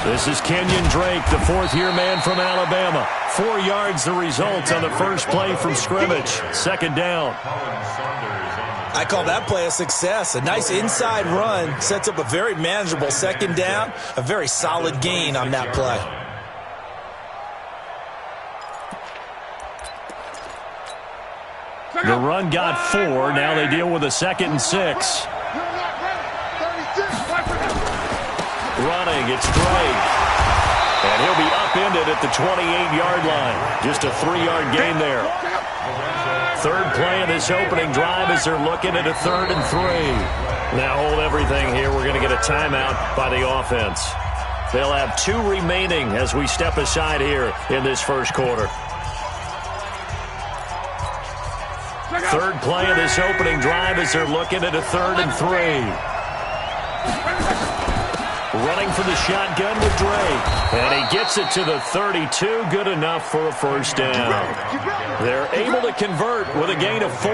This is Kenyon Drake, the fourth-year man from Alabama. 4 yards the result on the first play from scrimmage. Second down. I call that play a success. A nice inside run sets up a very manageable second down. A very solid gain on that play. The run got 4. Now they deal with a 2nd and 6. Running, it's Drake. And he'll be upended at the 28-yard line. Just a 3-yard gain there. Third play of this opening drive as they're looking at a 3rd and 3. Now hold everything here. We're going to get a timeout by the offense. They'll have 2 remaining as we step aside here in this first quarter. Third play of this opening drive as they're looking at a 3rd and 3. Running for the shotgun with Drake. And he gets it to the 32. Good enough for a first down. They're able to convert with a gain of 4.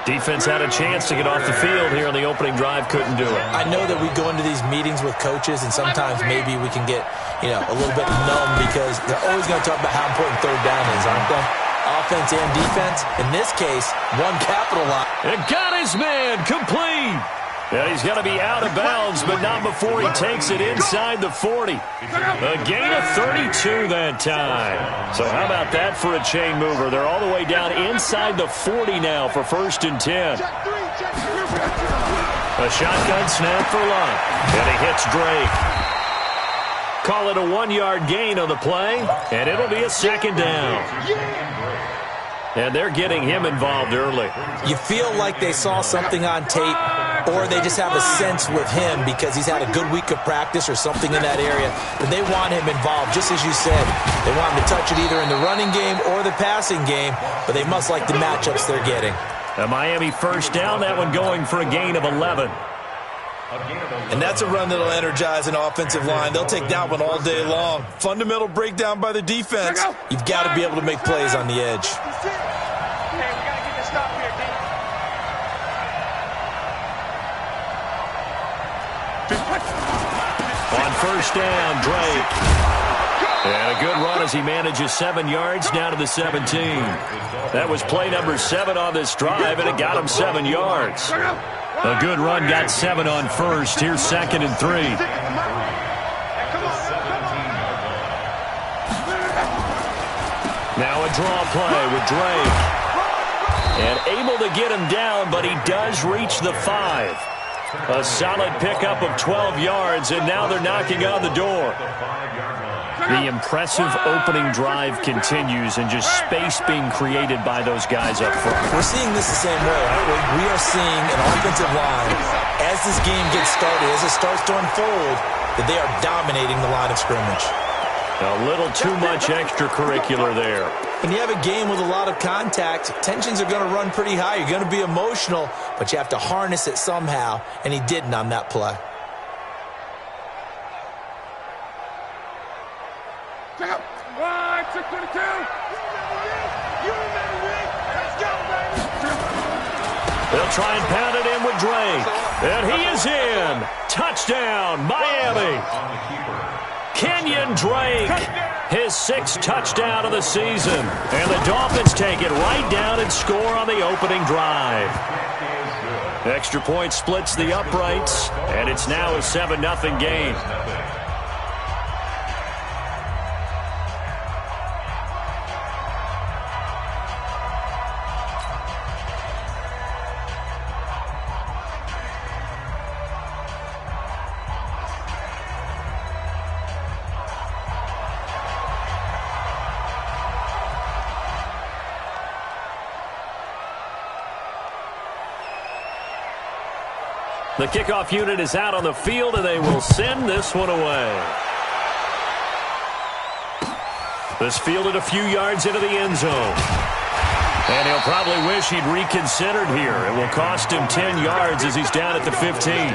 Defense had a chance to get off the field here on the opening drive. Couldn't do it. I know that we go into these meetings with coaches, and sometimes maybe we can get, a little bit numb because they're always going to talk about how important third down is, aren't they? Offense and defense. In this case, one capitalized. And got his man complete. Yeah, he's going to be out of bounds, but not before he takes it inside the 40. A gain of 32 that time. So how about that for a chain mover? They're all the way down inside the 40 now for 1st and 10. A shotgun snap for Luck. And he hits Drake. Call it a 1-yard gain on the play, and it'll be a 2nd down. And they're getting him involved early. You feel like they saw something on tape, or they just have a sense with him because he's had a good week of practice or something in that area, that they want him involved. Just as you said, they want him to touch it either in the running game or the passing game, but they must like the matchups they're getting. A Miami first down, that one going for a gain of 11. And that's a run that'll energize an offensive line. They'll take that one all day long. Fundamental breakdown by the defense. You've got to be able to make plays on the edge. On first down, Drake. And a good run as he manages 7 yards down to the 17. That was play number 7 on this drive, and it got him 7 yards. A good run got 7 on first. Here's 2nd and 3. Now a draw play with Drake. And able to get him down, but he does reach the 5. A solid pickup of 12 yards, and now they're knocking on the door. The impressive opening drive continues, and just space being created by those guys up front. We're seeing this the same way, aren't we? We are seeing an offensive line, as this game gets started, as it starts to unfold, that they are dominating the line of scrimmage. A little too much extracurricular there. When you have a game with a lot of contact, tensions are going to run pretty high. You're going to be emotional, but you have to harness it somehow, and he didn't on that play. Check out. 1, 6, 22. They'll try and pound it in with Drake. And he is in. Touchdown, Miami. Kenyon Drake, his 6th touchdown of the season. And the Dolphins take it right down and score on the opening drive. Extra point splits the uprights, and it's now a 7-0 game. The kickoff unit is out on the field, and they will send this one away. This fielded a few yards into the end zone. And he'll probably wish he'd reconsidered here. It will cost him 10 yards as he's down at the 15.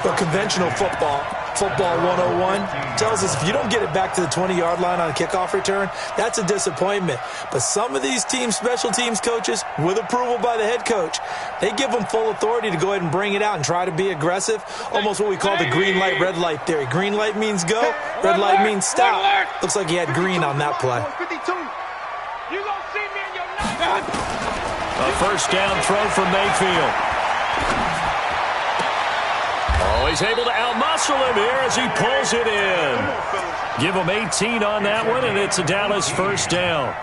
But conventional football Football 101 tells us if you don't get it back to the 20-yard line on a kickoff return, that's a disappointment. But some of these teams, special teams coaches, with approval by the head coach, they give them full authority to go ahead and bring it out and try to be aggressive, almost what we call the green light, red light theory. Green light means go, red light means stop. Looks like he had green on that play. A first down throw from Mayfield. Oh, he's able to outmuscle him here as he pulls it in. Give him 18 on that one, and it's a Dallas first down.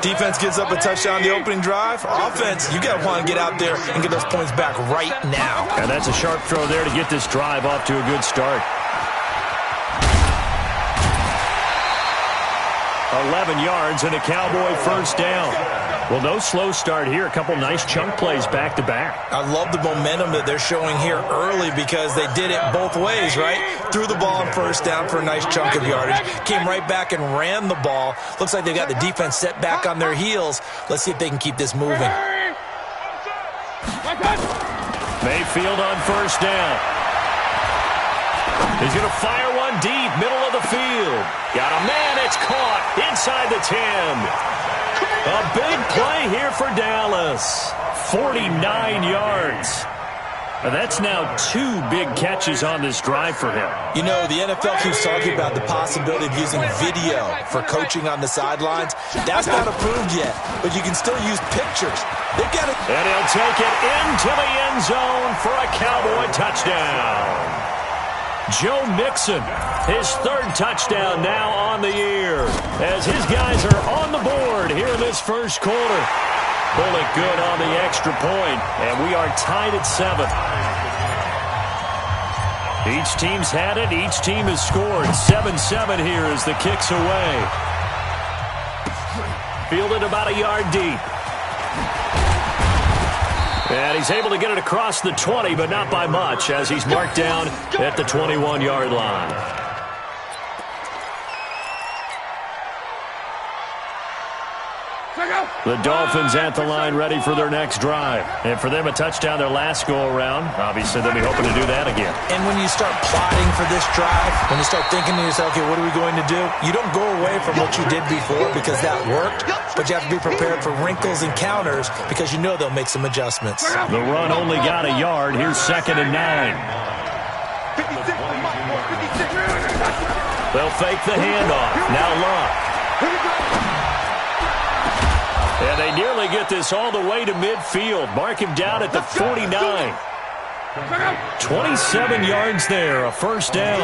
Defense gives up a touchdown the opening drive. Offense, you got to want to get out there and get those points back right now. And that's a sharp throw there to get this drive off to a good start. 11 yards and a Cowboy first down. Well, no slow start here. A couple nice chunk plays back-to-back. I love the momentum that they're showing here early because they did it both ways, right? Threw the ball on first down for a nice chunk of yardage. Came right back and ran the ball. Looks like they got the defense set back on their heels. Let's see if they can keep this moving. Mayfield on first down. He's going to fire one deep, middle of the field. Got a man, it's caught inside the 10. A big play here for Dallas. 49 yards. That's now 2 big catches on this drive for him. You know, the NFL keeps talking about the possibility of using video for coaching on the sidelines. That's not approved yet, but you can still use pictures. They've got it. And he'll take it into the end zone for a Cowboy touchdown. Joe Mixon, his 3rd touchdown now on the year, as his guys are on the board here in this first quarter. Bullock good on the extra point, and we are tied at 7. Each team's had it. Each team has scored. 7-7 here as the kick's away. Fielded about a yard deep. And he's able to get it across the 20, but not by much, as he's marked down at the 21-yard line. The Dolphins at the line ready for their next drive. And for them, a touchdown their last go-around. Obviously, they'll be hoping to do that again. And when you start plotting for this drive, when you start thinking to yourself, okay, what are we going to do? You don't go away from what you did before because that worked, but you have to be prepared for wrinkles and counters because you know they'll make some adjustments. The run only got a yard. Here's 2nd and 9. They'll fake the handoff. Now Luck. And they nearly get this all the way to midfield. Mark him down at the 49. 27 yards there, a first down.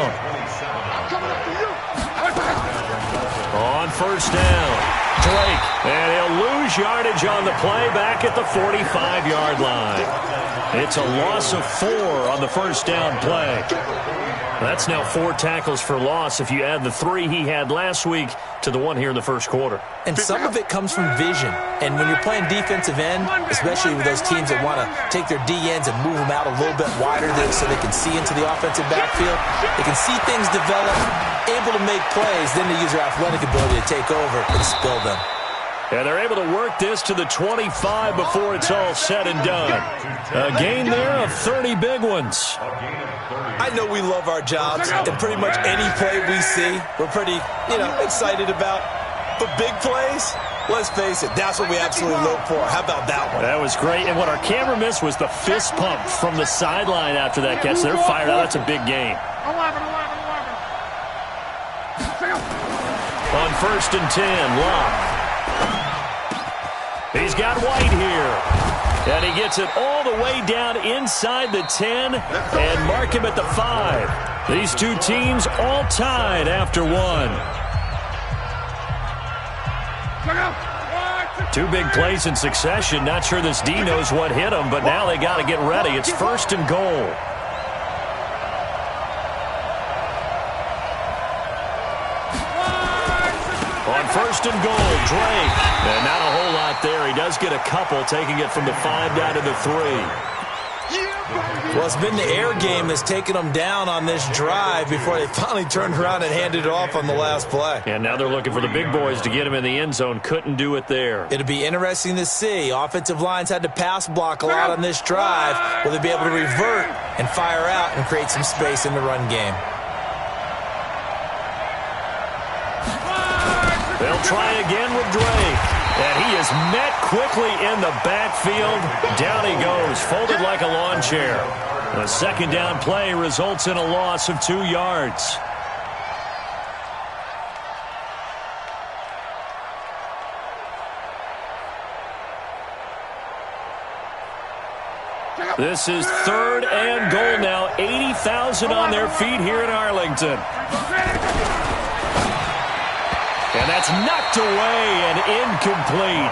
On first down, Drake. And he'll lose yardage on the play back at the 45-yard line. It's a loss of 4 on the first down play. That's now 4 tackles for loss if you add the 3 he had last week to the 1 here in the first quarter. And some of it comes from vision. And when you're playing defensive end, especially with those teams that want to take their D-ends and move them out a little bit wider so they can see into the offensive backfield, they can see things develop, able to make plays, then they use their athletic ability to take over and spill them. And they're able to work this to the 25 before it's all said and done. A gain there of 30 big ones. I know we love our jobs, and pretty much any play we see, we're pretty, excited about. But big plays, let's face it, that's what we absolutely look for. How about that one? That was great. And what our camera missed was the fist pump from the sideline after that catch. They're fired out. That's a big gain. 11. On 1st and 10, Locke. He's got White here. And he gets it all the way down inside the 10 and mark him at the 5. These two teams all tied after 1. 2 big plays in succession. Not sure this D knows what hit him, but now they got to get ready. It's 1st and goal. On 1st and goal, Drake. And not a whole lot there. He does get a couple, taking it from the 5 down to the 3. Well, it's been the air game that's taken them down on this drive before they finally turned around and handed it off on the last play. And now they're looking for the big boys to get him in the end zone. Couldn't do it there. It'll be interesting to see. Offensive lines had to pass block a lot on this drive. Will they be able to revert and fire out and create some space in the run game? They'll try again with Drake. And he is met quickly in the backfield. Down he goes, folded like a lawn chair. The second down play results in a loss of 2 yards. This is 3rd and goal now. 80,000 on their feet here in Arlington. And that's knocked away and incomplete.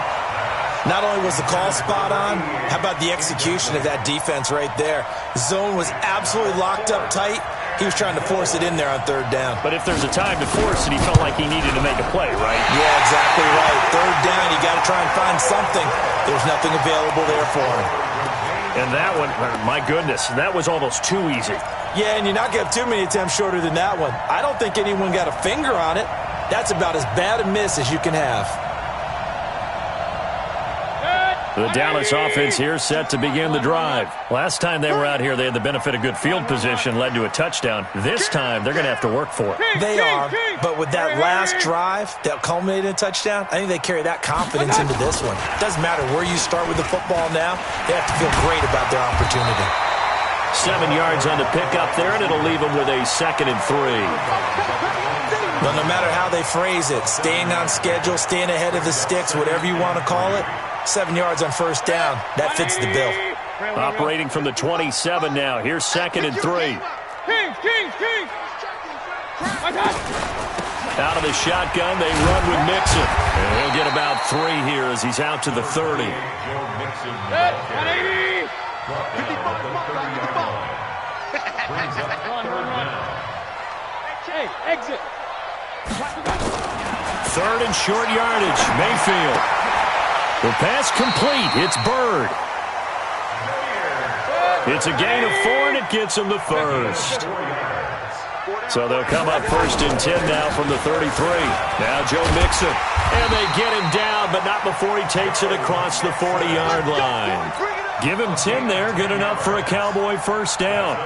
Not only was the call spot on, how about the execution of that defense right there? Zone was absolutely locked up tight. He was trying to force it in there on 3rd down. But if there's a time to force it, he felt like he needed to make a play, right? Yeah, exactly right. 3rd down, you got to try and find something. There's nothing available there for him. And that one, my goodness, that was almost too easy. Yeah, and you're not going to have too many attempts shorter than that one. I don't think anyone got a finger on it. That's about as bad a miss as you can have. The Dallas offense here set to begin the drive. Last time they were out here, they had the benefit of good field position, led to a touchdown. This time, they're going to have to work for it. They are, but with that last drive that culminated in a touchdown, I think they carry that confidence into this one. Doesn't matter where you start with the football now, they have to feel great about their opportunity. 7 yards on the pickup there, and it'll leave them with a 2nd and 3. But no matter how they phrase it, staying on schedule, staying ahead of the sticks, whatever you want to call it, 7 yards on 1st down, that fits the bill. Operating from the 27 now. Here's 2nd and 3. Out of the shotgun, they run with Mixon. And he'll get about 3 here as he's out to the 30. Exit. 3rd and short yardage. Mayfield. The pass complete. It's Bird. It's a gain of 4, and it gets him the 1st. So they'll come up 1st and 10 now from the 33. Now Joe Mixon. And they get him down, but not before he takes it across the 40-yard line. Give him 10 there. Good enough for a Cowboy 1st down.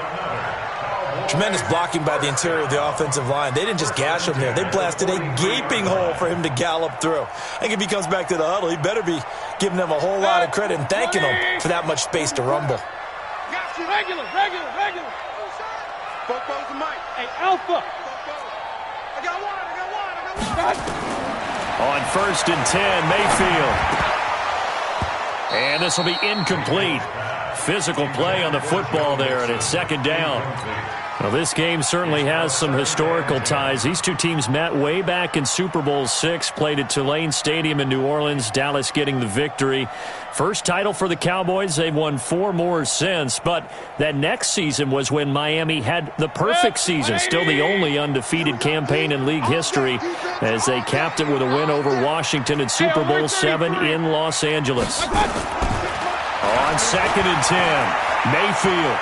Tremendous blocking by the interior of the offensive line. They didn't just gash him there. They blasted a gaping hole for him to gallop through. I think if he comes back to the huddle, he better be giving them a whole lot of credit and thanking them for that much space to rumble. Regular. Hey, Alpha. I got one. On 1st and 10, Mayfield. And this will be incomplete. Physical play on the football there, and it's 2nd down. Well, this game certainly has some historical ties. These two teams met way back in Super Bowl VI, played at Tulane Stadium in New Orleans, Dallas getting the victory. First title for the Cowboys. They've won 4 more since, but that next season was when Miami had the perfect season, still the only undefeated campaign in league history, as they capped it with a win over Washington in Super Bowl VII in Los Angeles. On 2nd and 10, Mayfield.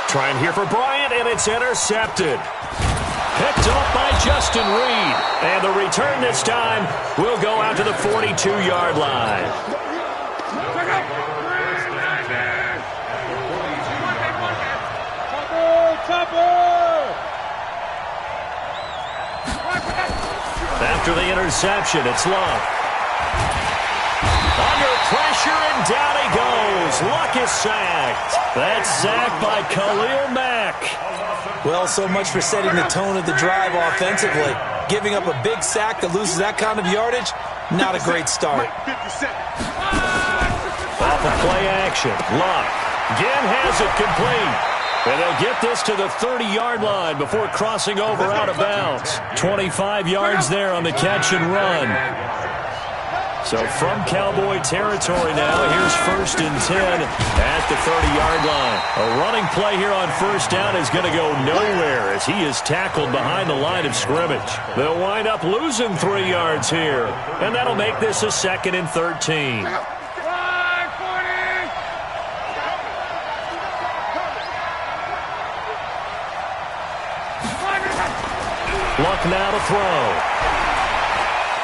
Trying here for Bryant, and it's intercepted. Picked up by Justin Reed. And the return this time will go out to the 42-yard line. After the interception, it's Luck. Under pressure, and down he goes. Luck is sacked. That's sacked by Khalil Mack. Well, so much for setting the tone of the drive offensively. Giving up a big sack that loses that kind of yardage, not a great start. Off of play action, Luck again has it complete. And they'll get this to the 30-yard line before crossing over out of bounds. 25 yards there on the catch and run. So from Cowboy territory now, here's 1st and 10 at the 30-yard line. A running play here on 1st down is going to go nowhere as he is tackled behind the line of scrimmage. They'll wind up losing 3 yards here, and that'll make this a 2nd and 13. back now to throw.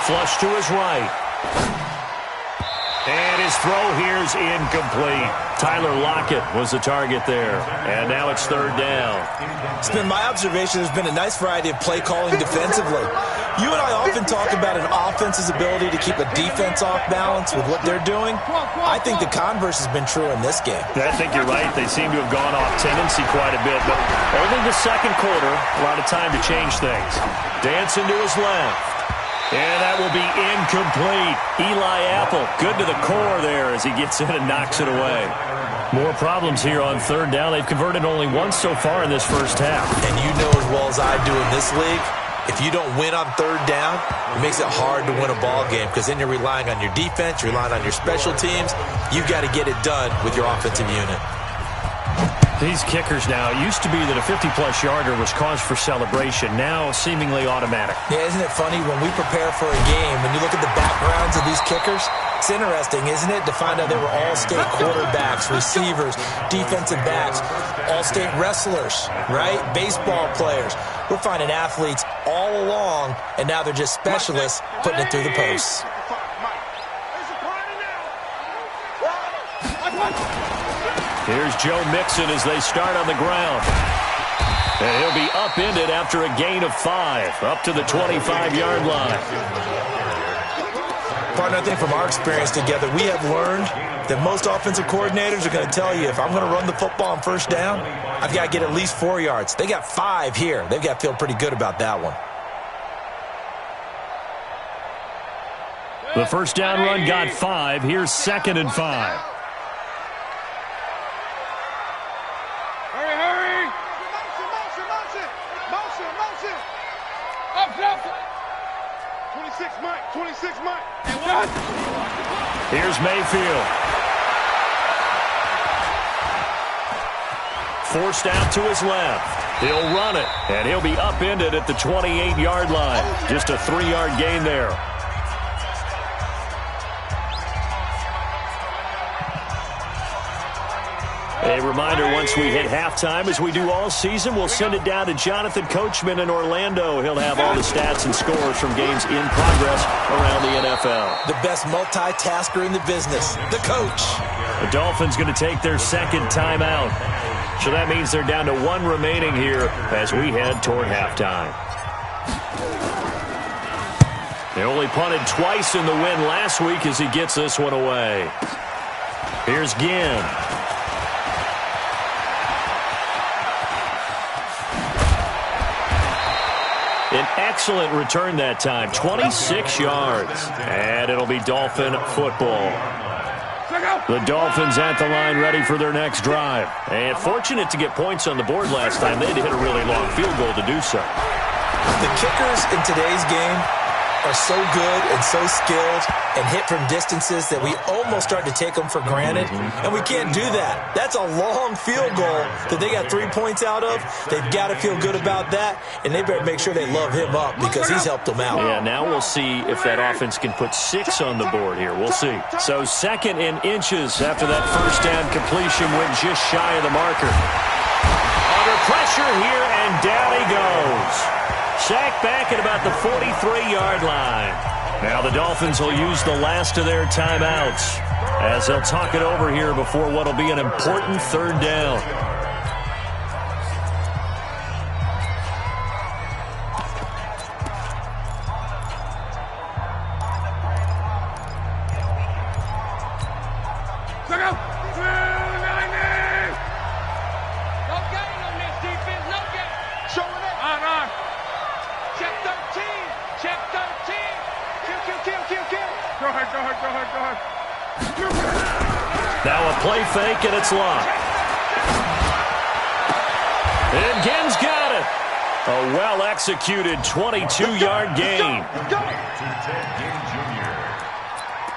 Flush to his right. And his throw here is incomplete. Tyler Lockett was the target there. And now it's third down. It's been my observation there's been a nice variety of play calling defensively. You and I often talk about an offense's ability to keep a defense off balance with what they're doing. I think the converse has been true in this game. I think you're right. They seem to have gone off tendency quite a bit. But only the second quarter, a lot of time to change things. Dancing to his left. And that will be incomplete. Eli Apple, good to the core there as he gets in and knocks it away. More problems here on third down. They've converted only once so far in this first half. And you know as well as I do in this league, if you don't win on third down, it makes it hard to win a ball game because then you're relying on your defense, you're relying on your special teams. You've got to get it done with your offensive unit. These kickers now, it used to be that a 50-plus yarder was cause for celebration. Now seemingly automatic. Yeah, isn't it funny when we prepare for a game, when you look at the backgrounds of these kickers, it's interesting, isn't it, to find out they were all-state quarterbacks, receivers, defensive backs, all-state wrestlers, right? Baseball players. We're finding athletes all along, and now they're just specialists putting it through the posts. Here's Joe Mixon as they start on the ground. And he'll be upended after a gain of 5, up to the 25-yard line. Partner, I think from our experience together, we have learned that most offensive coordinators are going to tell you, if I'm going to run the football on first down, I've got to get at least 4 yards. They got 5 here. They've got to feel pretty good about that one. The first down run got 5. Here's 2nd and 5. Here's Mayfield. Forced out to his left. He'll run it, and he'll be upended at the 28-yard line. Just a 3-yard gain there. A reminder, once we hit halftime, as we do all season, we'll send it down to Jonathan Coachman in Orlando. He'll have all the stats and scores from games in progress around the NFL. The best multitasker in the business, the coach. The Dolphins going to take their second timeout. So that means they're down to 1 remaining here as we head toward halftime. They only punted twice in the win last week as he gets this one away. Here's Ginn. An excellent return that time, 26 yards. And it'll be Dolphin football. The Dolphins at the line ready for their next drive. And fortunate to get points on the board last time. They had to hit a really long field goal to do so. The kickers in today's game are so good and so skilled and hit from distances that we almost start to take them for granted. And we can't do that. That's a long field goal that they got 3 points out of. They've got to feel good about that, and they better make sure they love him up because he's helped them out. Yeah, now we'll see if that offense can put 6 on the board here. We'll see. So 2nd and inches after that first down completion went just shy of the marker. Under pressure here, and down he goes. Sacked back at about the 43-yard line. Now the Dolphins will use the last of their timeouts as they'll talk it over here before what will be an important third down. Now a play fake, and it's locked. And Ginn's got it. A well-executed 22-yard gain.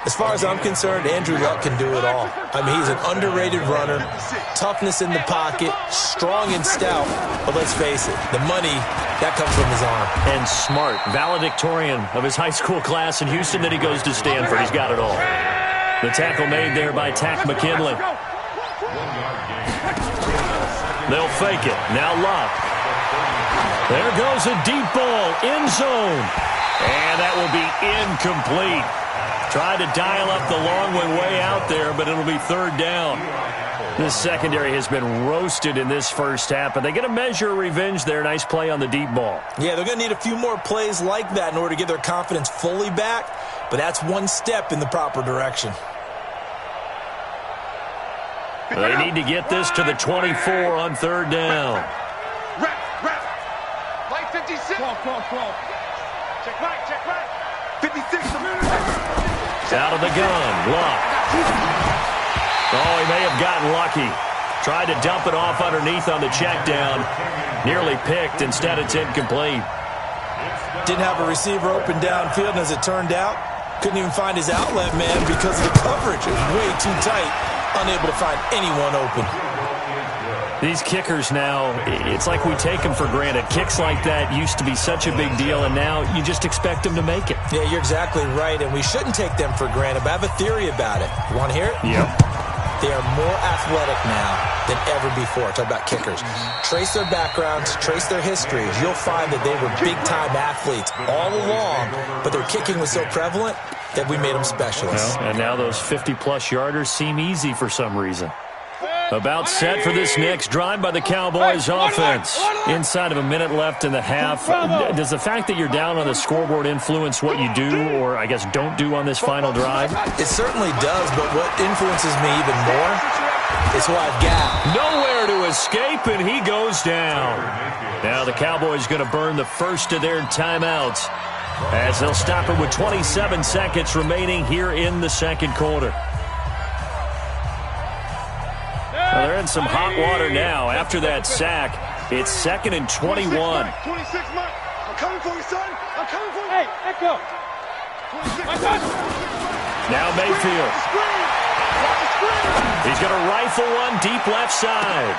As far as I'm concerned, Andrew Luck can do it all. I mean, he's an underrated runner, toughness in the pocket, strong and stout. But let's face it, the money, that comes from his arm. And smart, valedictorian of his high school class in Houston, then he goes to Stanford. He's got it all. The tackle made there by Takk McKinley. They'll fake it. Now Luck. There goes a deep ball, end zone. And that will be incomplete. Tried to dial up the long one way out there, but it'll be third down. This secondary has been roasted in this first half, but they get a measure of revenge there. Nice play on the deep ball. Yeah, they're going to need a few more plays like that in order to get their confidence fully back, but that's one step in the proper direction. They need to get this to the 24 on third down. Rep. Line 56. Call. Check right. 56. Out of the gun, Luck. Oh, he may have gotten lucky. Tried to dump it off underneath on the check down. Nearly picked. Instead, it's incomplete. Didn't have a receiver open downfield, and as it turned out, couldn't even find his outlet man because of the coverage. It was way too tight. Unable to find anyone open. These kickers now, it's like we take them for granted. Kicks like that used to be such a big deal, and now you just expect them to make it. Yeah, you're exactly right, and we shouldn't take them for granted, but I have a theory about it. You want to hear it? Yep. They are more athletic now than ever before. Talk about kickers. Trace their backgrounds, trace their histories. You'll find that they were big-time athletes all along, but their kicking was so prevalent that we made them specialists. Well, and now those 50-plus yarders seem easy for some reason. About set for this next drive by the Cowboys offense. Inside of a minute left in the half. Does the fact that you're down on the scoreboard influence what you do, or I guess don't do on this final drive? It certainly does, but what influences me even more is who I've got. Nowhere to escape, and he goes down. Now the Cowboys going to burn the first of their timeouts as they'll stop it with 27 seconds remaining here in the second quarter. Well, they're in some hot water now. After that sack, it's 2nd and 21. 26 Mike. I'm coming for you, son. I'm coming for you. Hey, Echo. Now Mayfield. He's going to rifle one deep left side.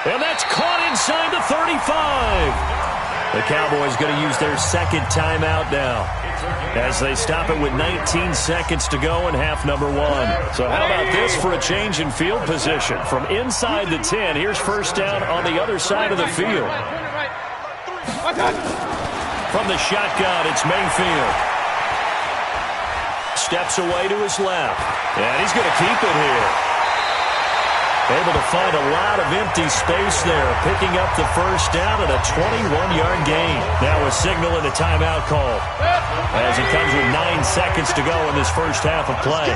And that's caught inside the 35. The Cowboys going to use their second timeout now as they stop it with 19 seconds to go in half number one. So how about this for a change in field position? From inside the 10, here's first down on the other side of the field. From the shotgun, it's Mayfield. Steps away to his left. And he's going to keep it here. Able to find a lot of empty space there, picking up the first down at a 21-yard gain. Now a signal and a timeout call as it comes with 9 seconds to go in this first half of play.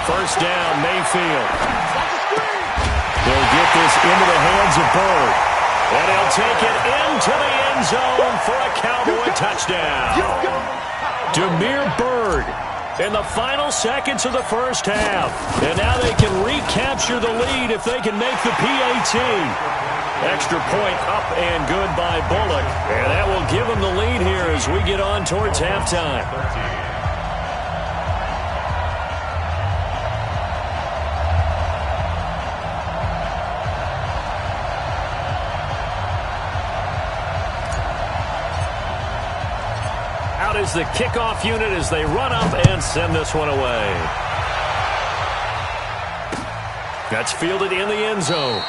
First down, Mayfield. They'll get this into the hands of Byrd. And he'll take it into the end zone for a Cowboy touchdown. Damiere Byrd in the final seconds of the first half. And now they can recapture the lead if they can make the PAT. Extra point up and good by Bullock. And that will give them the lead here as we get on towards halftime. Is the kickoff unit as they run up and send this one away. That's fielded in the end zone.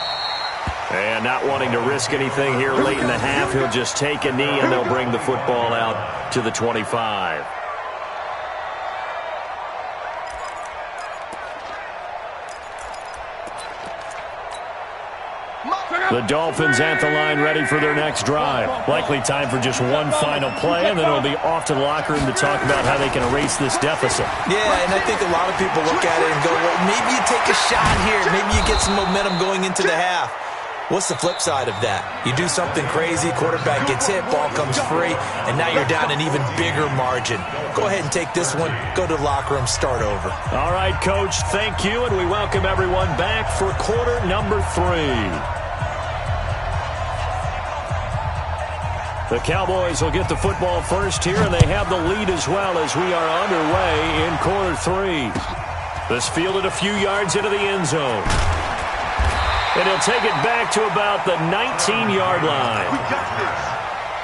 And not wanting to risk anything here late in the half, he'll just take a knee and they'll bring the football out to the 25. The Dolphins at the line ready for their next drive. Likely time for just one final play, and then it'll be off to the locker room to talk about how they can erase this deficit. Yeah, and I think a lot of people look at it and go, well, maybe you take a shot here. Maybe you get some momentum going into the half. What's the flip side of that? You do something crazy, quarterback gets hit, ball comes free, and now you're down an even bigger margin. Go ahead and take this one, go to the locker room, start over. All right, Coach, thank you, and we welcome everyone back for quarter number 3. The Cowboys will get the football first here, and they have the lead as well as we are underway in quarter 3. This fielded a few yards into the end zone. And he'll take it back to about the 19-yard line. We got this.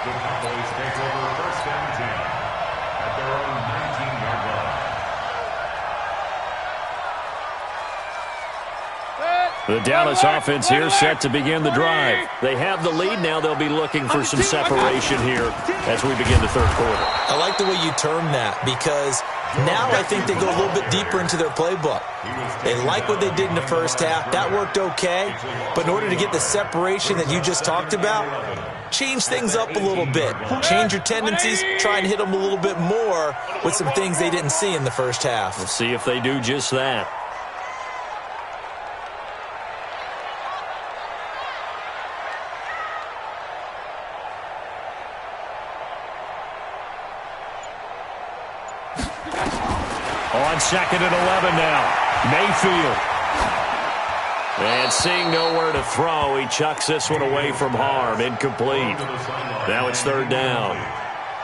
The Cowboys take over first and 10 at their own 19-yard line. The Dallas offense here set to begin the drive. They have the lead now. They'll be looking for some separation here as we begin the third quarter. I like the way you term that because now I think they go a little bit deeper into their playbook. They like what they did in the first half. That worked okay. But in order to get the separation that you just talked about, change things up a little bit. Change your tendencies. Try and hit them a little bit more with some things they didn't see in the first half. We'll see if they do just that. On 2nd and 11 now. Mayfield. And seeing nowhere to throw, he chucks this one away from harm. Incomplete. Now it's 3rd down.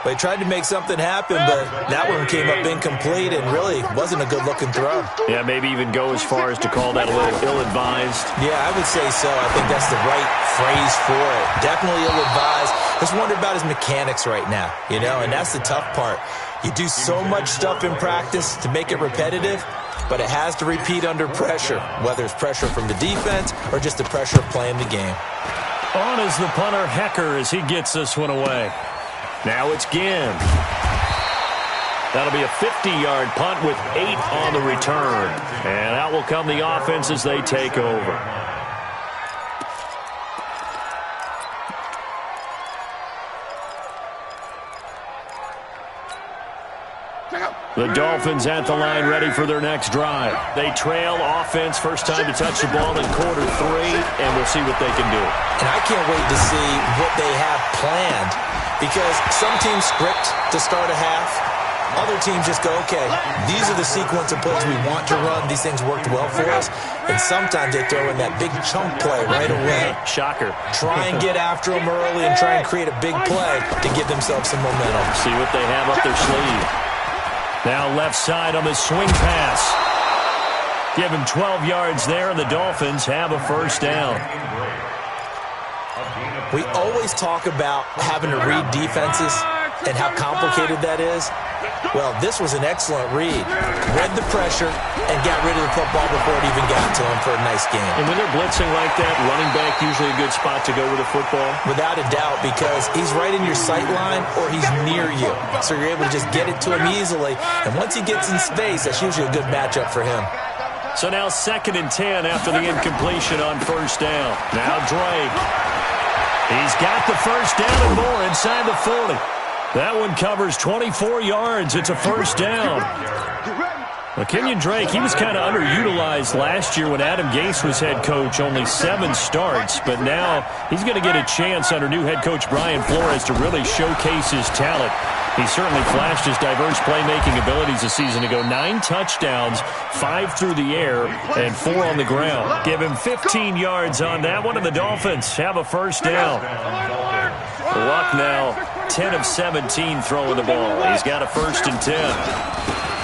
They tried to make something happen, but that one came up incomplete and really wasn't a good-looking throw. Yeah, maybe even go as far as to call that a little ill-advised. Yeah, I would say so. I think that's the right phrase for it. Definitely ill-advised. Just wonder about his mechanics right now, and that's the tough part. You do so much stuff in practice to make it repetitive, but it has to repeat under pressure, whether it's pressure from the defense or just the pressure of playing the game. On is the punter, Hecker, as he gets this one away. Now it's Ginn. That'll be a 50-yard punt with 8 on the return. And out will come the offense as they take over. The Dolphins at the line ready for their next drive. They trail offense, first time to touch the ball in quarter 3, and we'll see what they can do. And I can't wait to see what they have planned because some teams script to start a half. Other teams just go, okay, these are the sequence of plays we want to run. These things worked well for us. And sometimes they throw in that big chunk play right away. Shocker. Try and get after them early and try and create a big play to give themselves some momentum. See what they have up their sleeve. Now left side on the swing pass. Give him 12 yards there, and the Dolphins have a first down. We always talk about having to read defenses and how complicated that is. Well, this was an excellent read. Read the pressure and got rid of the football before it even got to him for a nice game. And when they're blitzing like that, running back usually a good spot to go with the football? Without a doubt, because he's right in your sight line or he's near you. So you're able to just get it to him easily. And once he gets in space, that's usually a good matchup for him. So now 2nd and 10 after the incompletion on first down. Now Drake. He's got the first down and more inside the 40. That one covers 24 yards. It's a first down. Well, Kenyon Drake, he was kind of underutilized last year when Adam Gase was head coach. Only 7 starts, but now he's going to get a chance under new head coach Brian Flores to really showcase his talent. He certainly flashed his diverse playmaking abilities a season ago. 9 touchdowns, 5 through the air, and 4 on the ground. Give him 15 yards on that one, and the Dolphins have a first down. Luck now, 10 of 17 throwing the ball. He's got a 1st and 10.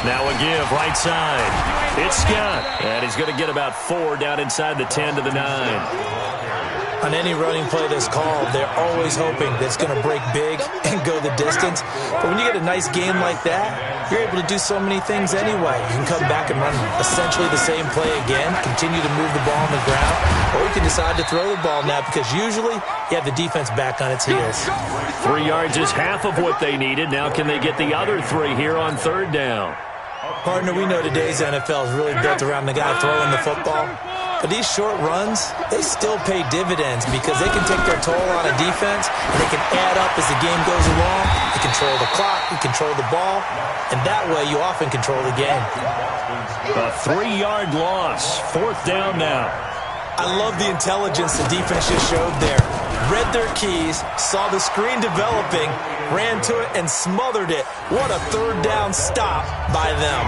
Now a give, right side. It's Scott, and he's going to get about 4 down inside the 10 to the 9. On any running play that's called, they're always hoping that it's going to break big and go the distance. But when you get a nice game like that, you're able to do so many things anyway. You can come back and run essentially the same play again, continue to move the ball on the ground, or you can decide to throw the ball now because usually you have the defense back on its heels. 3 yards is half of what they needed. Now can they get the other 3 here on 3rd down? Partner, we know today's NFL is really built around the guy throwing the football. But these short runs, they still pay dividends because they can take their toll on a defense and they can add up as the game goes along. You control the clock, you control the ball, and that way you often control the game. A 3-yard loss, 4th down now. I love the intelligence the defense just showed there. Read their keys, saw the screen developing, ran to it, and smothered it. What a 3rd down stop by them.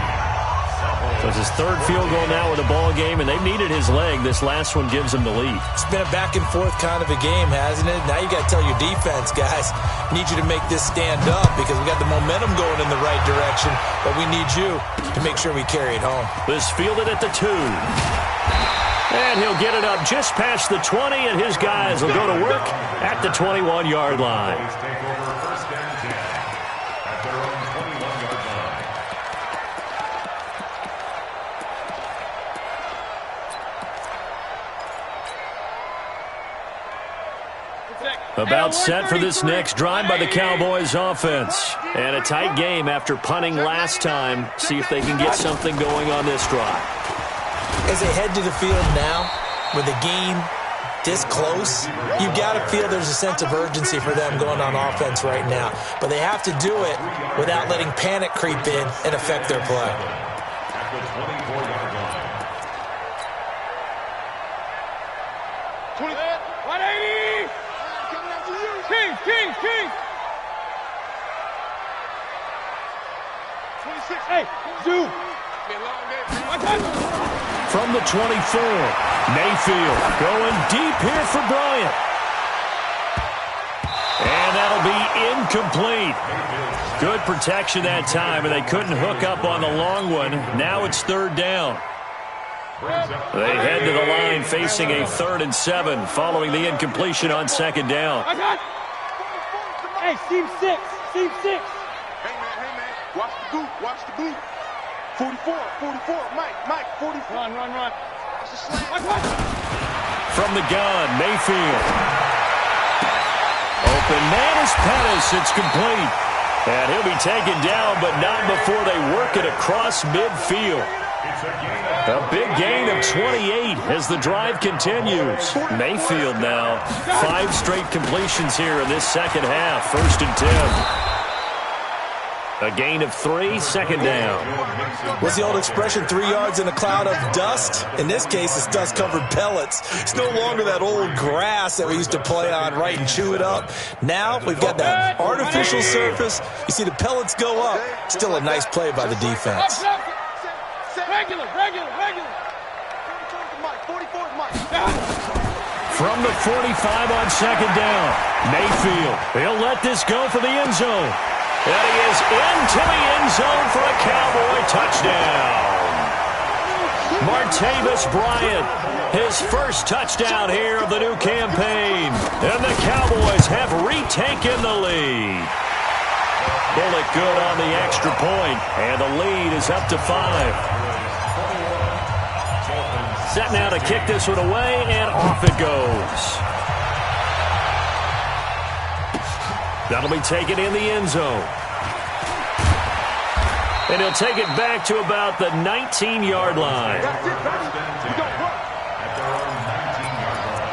So it's his 3rd field goal now with a ball game, and they've needed his leg. This last one gives him the lead. It's been a back-and-forth kind of a game, hasn't it? Now you got to tell your defense, guys, need you to make this stand up because we got the momentum going in the right direction, but we need you to make sure we carry it home. This fielded at the 2. And he'll get it up just past the 20, and his guys will go to work at the 21-yard line. About set for this next drive by the Cowboys offense. And a tight game after punting last time. See if they can get something going on this drive. As they head to the field now, with the game this close, you've got to feel there's a sense of urgency for them going on offense right now. But they have to do it without letting panic creep in and affect their play. At the 24-yard line. 180! Coming after you! King! 26. Hey, Zoo! From the 24, Mayfield going deep here for Bryant. And that'll be incomplete. Good protection that time, and they couldn't hook up on the long one. Now it's third down. They head to the line facing a 3rd and 7 following the incompletion on second down. Hey, Team 6. Hey, man. Watch the boot. 44. Mike, 44. Run. From the gun, Mayfield. Open man is Pettis. It's complete. And he'll be taken down, but not before they work it across midfield. A big gain of 28 as the drive continues. Mayfield now, 5 straight completions here in this second half. 1st and 10. A gain of 3, second down. What's the old expression, 3 yards in a cloud of dust? In this case, it's dust-covered pellets. It's no longer that old grass that we used to play on, right, and chew it up. Now we've got that artificial surface. You see the pellets go up. Still a nice play by the defense. Regular. From the 45 on second down, Mayfield. He'll let this go for the end zone. And he is into the end zone for a Cowboy touchdown. Martavis Bryant, his first touchdown here of the new campaign. And the Cowboys have retaken the lead. Bullet good on the extra point, and the lead is up to 5. Set now to kick this one away, and off it goes. That'll be taken in the end zone. And he'll take it back to about the 19-yard line. That's it, baby. We got work. At their own 19-yard line.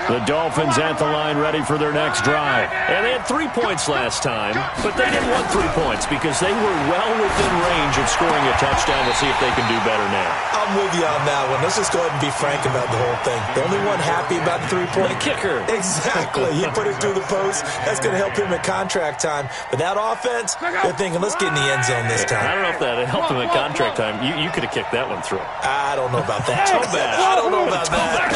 The Dolphins at the line ready for their next drive. And they had 3 points last time, but they didn't want 3 points because they were well within range of scoring a touchdown. We'll see if they can do better now. I'm with you on that one. Let's just go ahead and be frank about the whole thing. The only one happy about the 3-point The kicker. Exactly. He put it through the post. That's going to help him at contract time. But that offense, they're thinking, let's get in the end zone this time. I don't know if that helped him at contract time. You could have kicked that one through. I don't know about that. Toe bash. I don't know about that.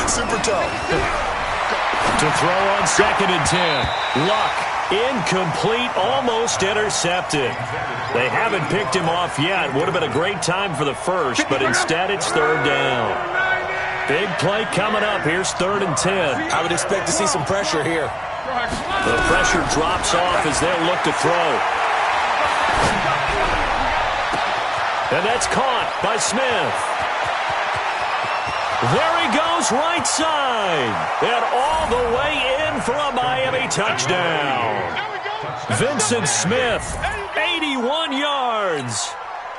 Super toe. To throw on second and 10. Luck. Incomplete. Almost intercepted. They haven't picked him off yet. Would have been a great time for the first, but instead it's third down. Big play coming up. Here's 3rd and 10. I would expect to see some pressure here. The pressure drops off as they'll look to throw. And that's caught by Smith. There he goes, right side. And all the way in for a Miami touchdown. Vincent Smith, 81 yards.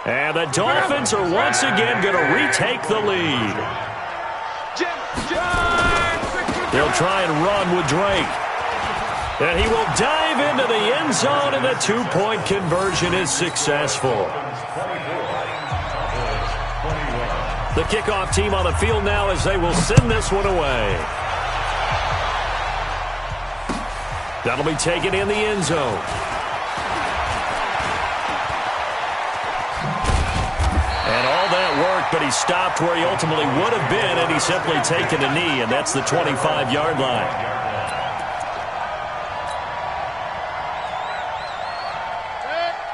And the Dolphins are once again going to retake the lead. They'll try and run with Drake. And he will dive into the end zone, and the 2-point conversion is successful. The kickoff team on the field now as they will send this one away. That'll be taken in the end zone. And all that worked, but he stopped where he ultimately would have been, and he's simply taken a knee, and that's the 25-yard line.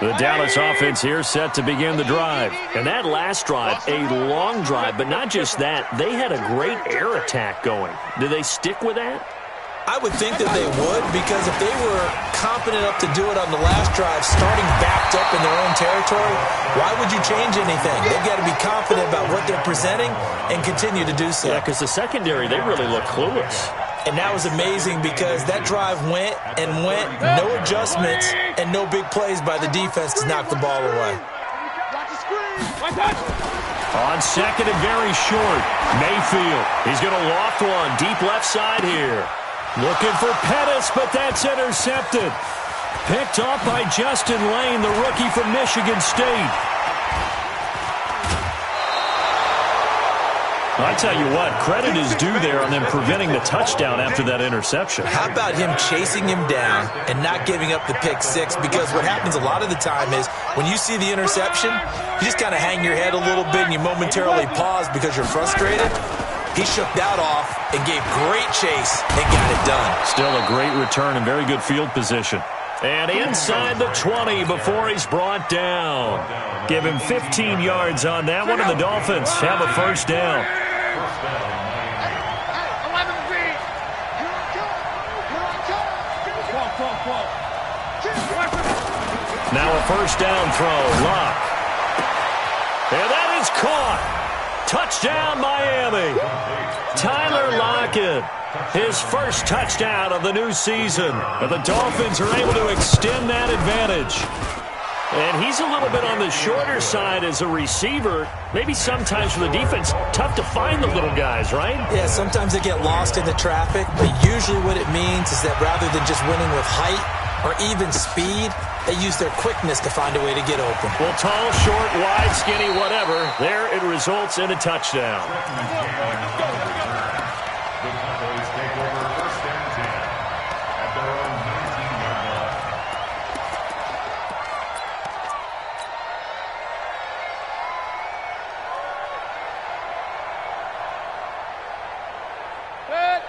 The Dallas offense here set to begin the drive. And that last drive, a long drive, but not just that. They had a great air attack going. Do they stick with that? I would think that they would, because if they were confident enough to do it on the last drive, starting backed up in their own territory, why would you change anything? They've got to be confident about what they're presenting and continue to do so. Yeah, because the secondary, they really look clueless. And that was amazing because that drive went and went, no adjustments, and no big plays by the defense to knock the ball away. On second and very short, Mayfield. He's going to loft one deep left side here. Looking for Pettis, but that's intercepted. Picked off by Justin Lane, the rookie from Michigan State. I tell you what, credit is due there on them preventing the touchdown after that interception. How about him chasing him down and not giving up the pick six? Because what happens a lot of the time is when you see the interception, you just kind of hang your head a little bit and you momentarily pause because you're frustrated. He shook that off and gave great chase and got it done. Still a great return and very good field position. And inside the 20 before he's brought down. Give him 15 yards on that one, and the Dolphins have a first down. Now a first down throw, Locke. And that is caught. Touchdown, Miami. Tyler Lockett, his first touchdown of the new season. And the Dolphins are able to extend that advantage. And he's a little bit on the shorter side as a receiver. Maybe sometimes for the defense, tough to find the little guys, right? Yeah, sometimes they get lost in the traffic, but usually what it means is that rather than just winning with height or even speed, they use their quickness to find a way to get open. Well, tall, short, wide, skinny, whatever, there it results in a touchdown.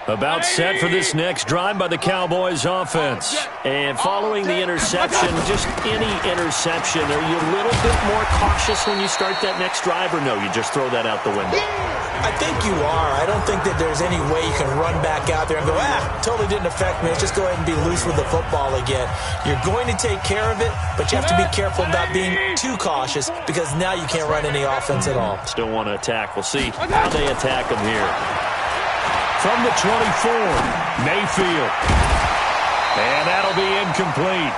About set for this next drive by the Cowboys offense. And following the interception, just any interception, are you a little bit more cautious when you start that next drive, or no, you just throw that out the window? I think you are. I don't think that there's any way you can run back out there and go, totally didn't affect me. Let's just go ahead and be loose with the football again. You're going to take care of it, but you have to be careful about being too cautious because now you can't run any offense at all. Still want to attack. We'll see how they attack them here. From the 24, Mayfield. And that'll be incomplete.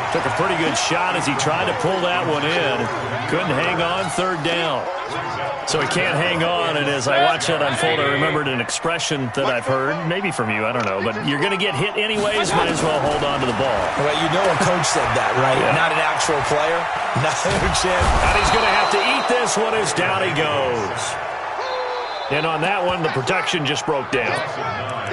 Took a pretty good shot as he tried to pull that one in. Couldn't hang on, third down. So he can't hang on, and as I watch that unfold, I remembered an expression that I've heard, maybe from you, I don't know, but you're going to get hit anyways, might as well hold on to the ball. Well, you know a coach said that, right? Yeah. Not an actual player. Not a chance. And he's going to have to eat this one as down he goes. And on that one, the protection just broke down.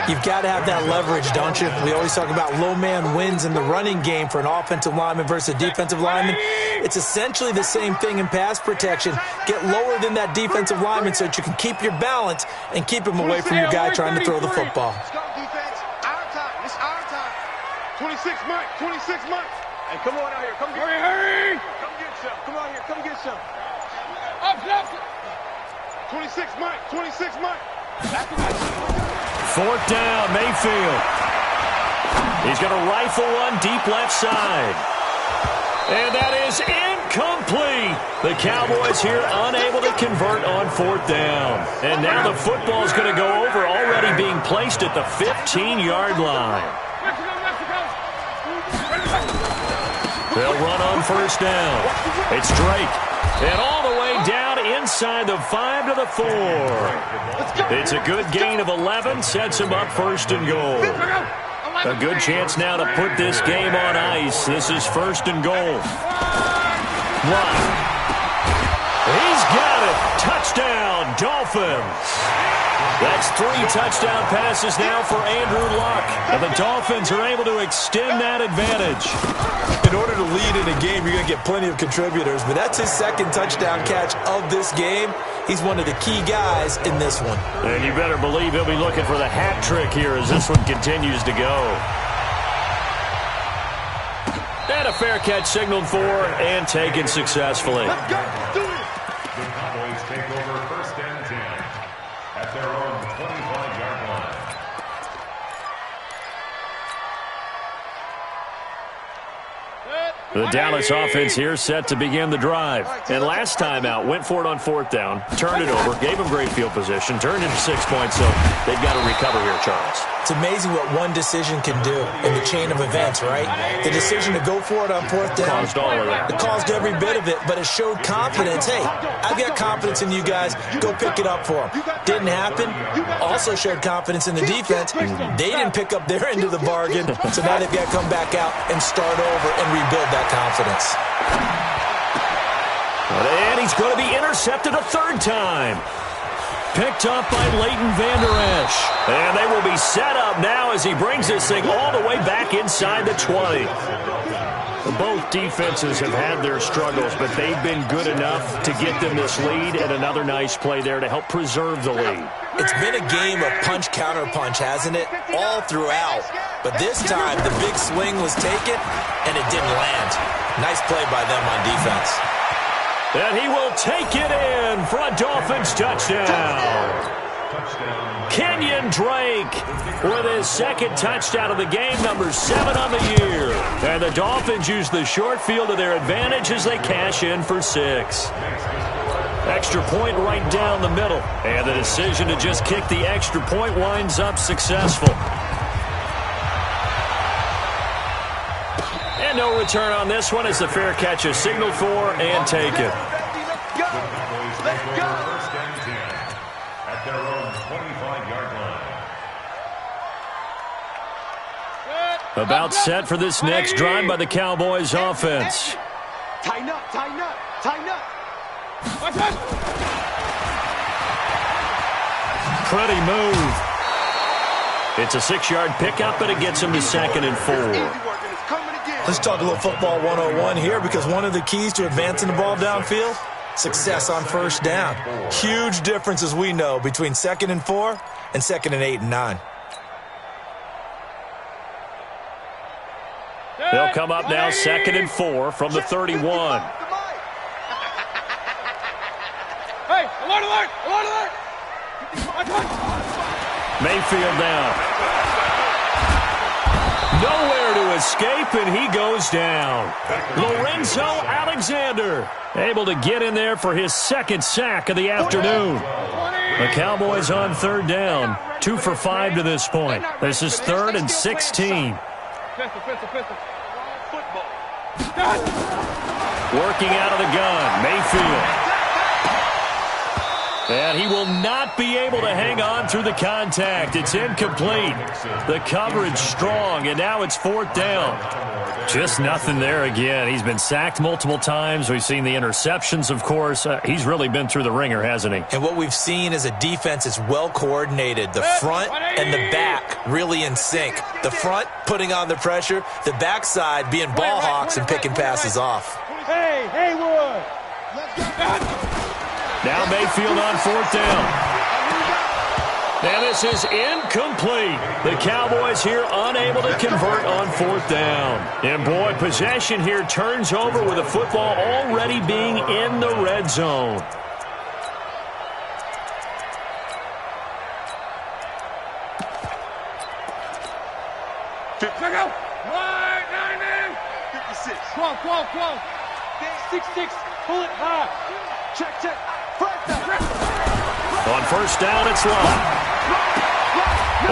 You've got to have that leverage, don't you? We always talk about low man wins in the running game for an offensive lineman versus a defensive lineman. It's essentially the same thing in pass protection. Get lower than that defensive lineman so that you can keep your balance and keep him away from your guy trying to throw the football. Let's go, defense. Our time. It's our time. 26 months. 26 months. Hey, come on out here. Come get hurry. Come get some. Come on here. Come get some. Up. 26 months. 26 months. Fourth down, Mayfield. He's going to rifle one deep left side. And that is incomplete. The Cowboys here unable to convert on fourth down. And now the football is going to go over, already being placed at the 15-yard line. They'll run on first down. It's Drake. And all the way down inside the 5 to the 4. It's a good gain of 11. Sets him up first and goal. A good chance now to put this game on ice. This is first and goal. One. He's got it. Touchdown, Dolphins. That's 3 touchdown passes now for Andrew Luck. And the Dolphins are able to extend that advantage. In order to lead in a game, you're going to get plenty of contributors, but that's his second touchdown catch of this game. He's one of the key guys in this one. And you better believe he'll be looking for the hat trick here as this one continues to go. And a fair catch signaled for and taken successfully. Let's go. Do it. The Cowboys take over first and 10 at their own 25-yard line. The Dallas offense here set to begin the drive. And last time out, went for it on fourth down, turned it over, gave them great field position, turned into 6 points, so they've got to recover here, Charles. It's amazing what one decision can do in the chain of events, right? The decision to go for it on fourth down. Caused all of that. It caused every bit of it, but it showed confidence. Hey, I've got confidence in you guys. Go pick it up for them. Didn't happen. Also showed confidence in the defense. They didn't pick up their end of the bargain, so now they've got to come back out and start over and rebuild that confidence. And he's going to be intercepted a third time. Picked up by Leighton Vander Esch. And they will be set up now as he brings this thing all the way back inside the 20. Both defenses have had their struggles, but they've been good enough to get them this lead, and another nice play there to help preserve the lead. It's been a game of punch-counter-punch, hasn't it? All throughout. But this time, the big swing was taken, and it didn't land. Nice play by them on defense. And he will take it in for a Dolphins touchdown. Kenyon Drake with his second touchdown of the game, number 7 on the year. And the Dolphins use the short field to their advantage as they cash in for 6. Extra point right down the middle. And the decision to just kick the extra point winds up successful. And no return on this one as the fair catch is signaled for and taken. Let's go. Let's go. First and 10 at their own 25-yard line. About set for this next drive by the Cowboys offense. Tighten up, tighten up, tighten up. Pretty move. It's a 6-yard pickup, but it gets him to 2nd and 4. Let's talk a little football 101 here, because one of the keys to advancing the ball downfield, success on first down. Huge difference, as we know, between 2nd and 4 and 2nd and 8 and 9. They'll come up now 2nd and 4 from the 31. Hey, alert, alert, alert, alert. Mayfield down. Nowhere to escape, and he goes down. Lorenzo Alexander able to get in there for his second sack of the afternoon. The Cowboys on third down, 2 for 5 to this point. This is 3rd and 16. Working out of the gun, Mayfield. And he will not be able to hang on through the contact. It's incomplete. The coverage strong, and now it's 4th down. Just nothing there again. He's been sacked multiple times. We've seen the interceptions, of course. He's really been through the ringer, hasn't he? And what we've seen is a defense that's well coordinated. The front and the back really in sync. The front putting on the pressure. The backside being ball hawks and picking passes off. Hey, Haywood. Now Mayfield on 4th down. And this is incomplete. The Cowboys here unable to convert on 4th down. And boy, possession here turns over with the football already being in the red zone. Check out. 56. Come on. 6-6. Pull it high. Check. On first down, it's Locke.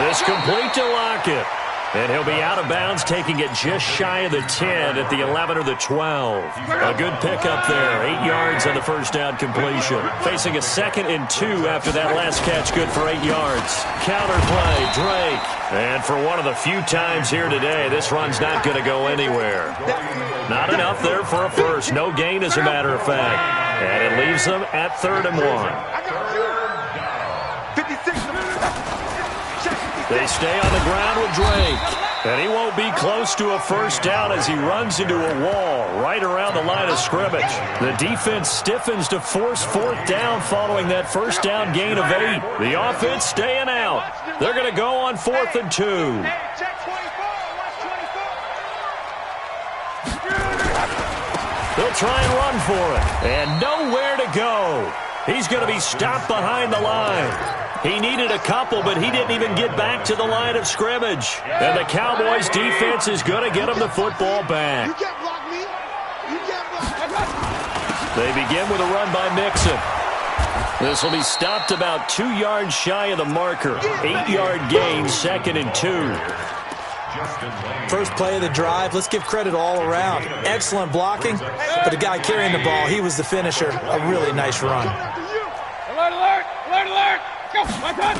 It's complete to Lockett. And he'll be out of bounds, taking it just shy of the 10 at the 11 or the 12. A good pickup there. 8 yards on the first down completion. Facing a 2nd and 2 after that last catch, good for 8 yards. Counter play, Drake. And for one of the few times here today, this run's not going to go anywhere. Not enough there for a first. No gain, as a matter of fact. And it leaves them at 3rd and 1. They stay on the ground with Drake. And he won't be close to a first down as he runs into a wall right around the line of scrimmage. The defense stiffens to force 4th down following that first down gain of 8. The offense staying out. They're going to go on 4th and 2. They'll try and run for it. And nowhere to go. He's going to be stopped behind the line. He needed a couple, but he didn't even get back to the line of scrimmage. And the Cowboys defense is going to get him the football back. They begin with a run by Mixon. This will be stopped about 2 yards shy of the marker. 8-yard gain, 2nd and 2. First play of the drive, let's give credit all around. Excellent blocking, but the guy carrying the ball, he was the finisher. A really nice run. Alert, alert, alert, alert. Go, my touch.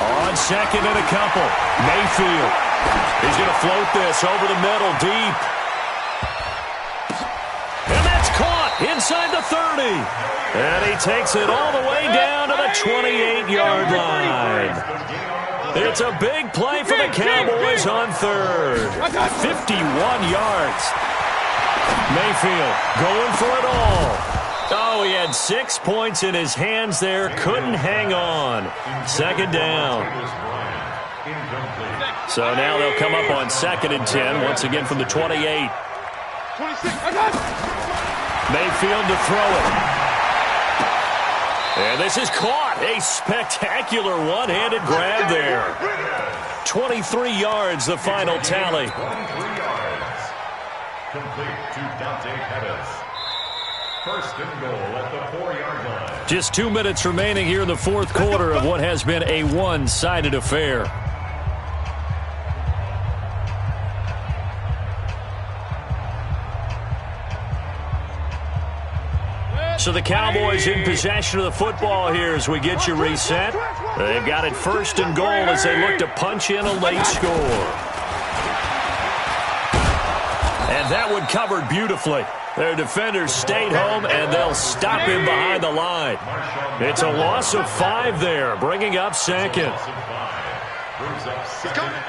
On 2nd and a couple, Mayfield. He's going to float this over the middle, deep. And that's caught inside the 30. And he takes it all the way down to the 28-yard line. It's a big play for the Cowboys on 3rd. 51 yards. Mayfield going for it all. Oh, he had 6 points in his hands there. Couldn't hang on. 2nd down. So now they'll come up on 2nd and 10. Once again from the 28. Mayfield to throw it. And this is caught. A spectacular one-handed grab there. 23 yards, the final tally. 23 yards. Complete to Dante Pettis. 1st and goal at the 4-yard line. Just 2 minutes remaining here in the 4th quarter of what has been a one-sided affair. So the Cowboys in possession of the football here as we get you reset. They've got it 1st and goal as they look to punch in a late score. And that one covered beautifully. Their defenders stayed home, and they'll stop him behind the line. It's a loss of 5 there, bringing up 2nd.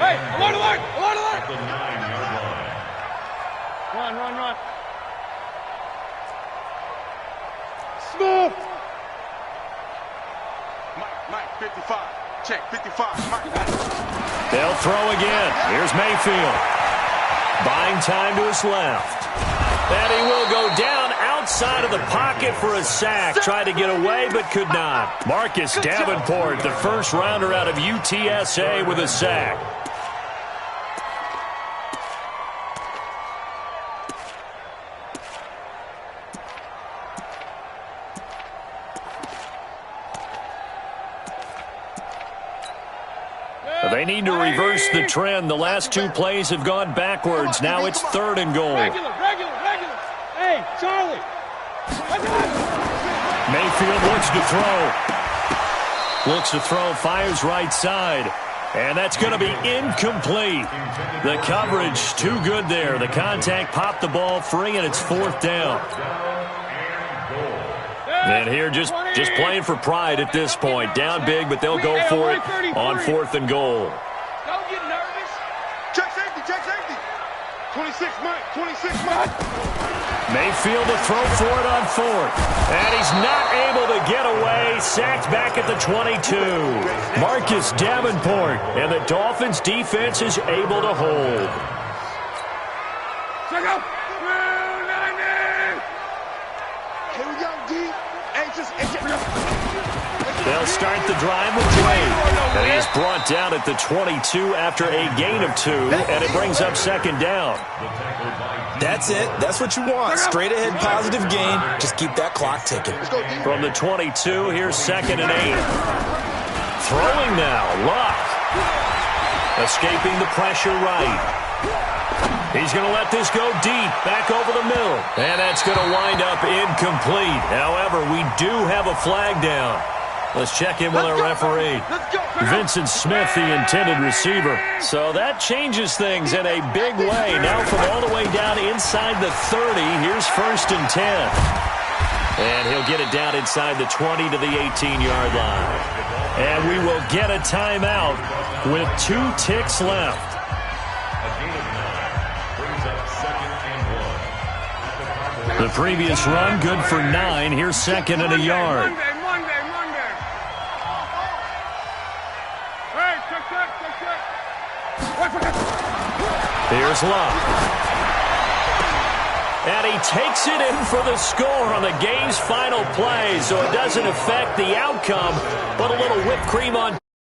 Hey, alert, alert, alert, alert. At the 9-yard line. Run, run, run. Smooth. Mike, 55. Check, 55. Mike. They'll throw again. Here's Mayfield. Buying time to his left. And he will go down outside of the pocket for a sack. Tried to get away, but could not. Marcus Davenport, the first rounder out of UTSA with a sack. They need to reverse the trend. The last 2 plays have gone backwards. Now it's 3rd and goal. Regular. Hey, Charlie. Mayfield looks to throw, fires right side. And that's going to be incomplete. The coverage too good there. The contact popped the ball free, and it's 4th down. And here just playing for pride at this point. Down big, but they'll go for it on 4th and goal. Don't get nervous. Check safety, check safety. 26 Mike, 26 Mike. Mayfield to throw for it on 4th. And he's not able to get away. Sacked back at the 22. Marcus Davenport. And the Dolphins defense is able to hold. Check out. Here we go, D. They'll start the drive with Wade. And he is brought down at the 22 after a gain of 2. And it brings up 2nd down. That's it. That's what you want. Straight ahead positive gain. Just keep that clock ticking. From the 22, here's 2nd and 8. Throwing now. Luck. Escaping the pressure right. He's going to let this go deep, back over the middle. And that's going to wind up incomplete. However, we do have a flag down. Let's check in with our referee. Vincent Smith, the intended receiver. So that changes things in a big way. Now from all the way down inside the 30, here's 1st and 10. And he'll get it down inside the 20 to the 18-yard line. And we will get a timeout with 2 ticks left. The previous run, good for 9. Here's 2nd and a yard. Monday. Hey, check. Here's Luck. And he takes it in for the score on the game's final play, so it doesn't affect the outcome, but a little whipped cream on